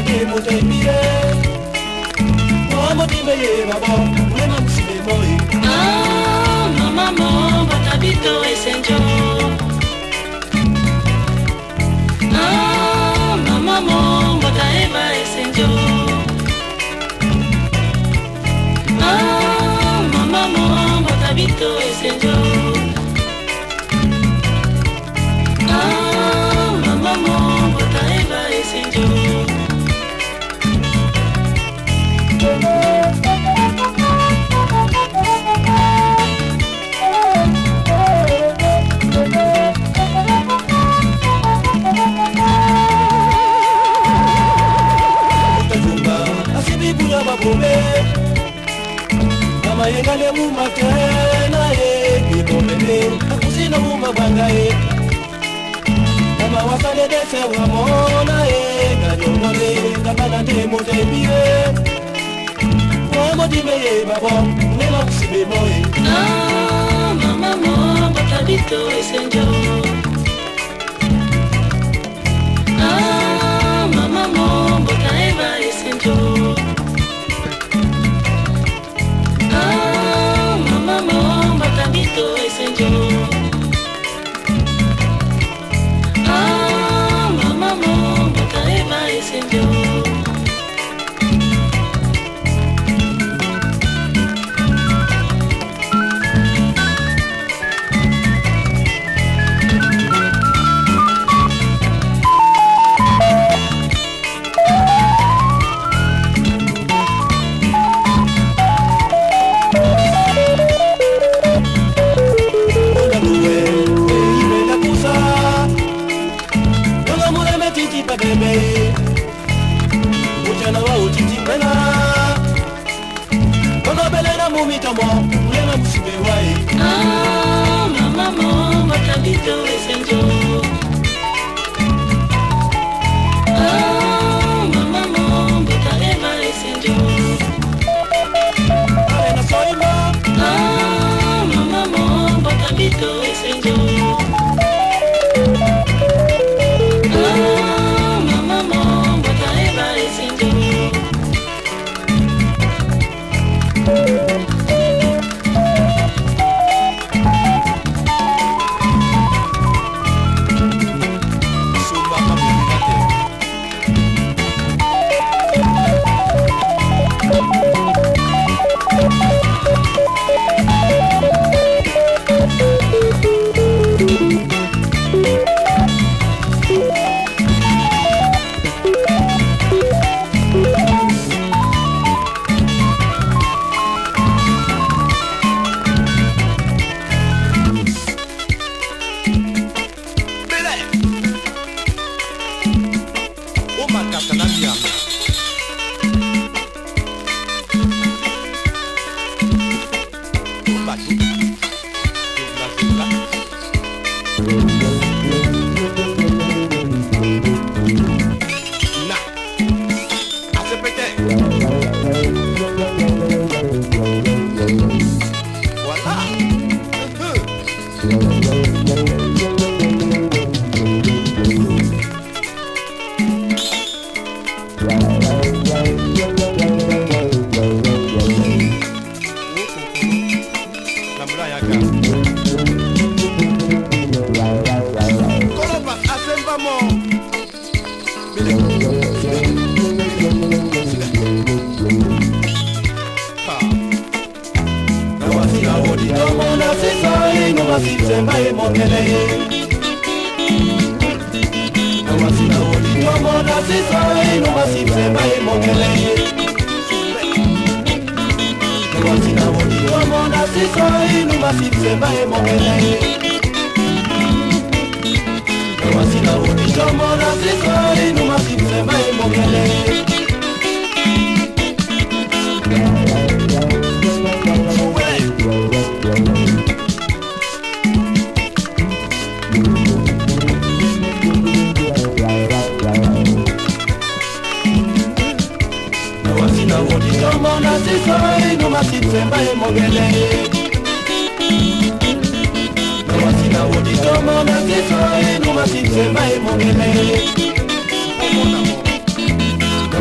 de motembire Mama dimeye babo Mwema msibe moi Mama mo batabito esenjo Mama mo bataeba esenjo Mama mo batabito esenjo Mama mo bataeba esenjo Mayengale mumakena kikomene akusina mumabanga kama wasale dese wamona kanyongole kabana demo debie Mojime babo nema kusibe moye Mama mo batabito esenjo Mama mo bataeba esenjo Mama mo batabito esenjo Mama mo bataeba esenjo Ujana wa utiti bela Kono belena mumitomo Ulema musibe wai Mama mo batabito esenjo Mama mo bataeba esenjo Arena soima Mama mo batabito esenjo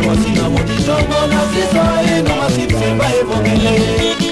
mwasi na motisongo na siso eno masipsemba evongele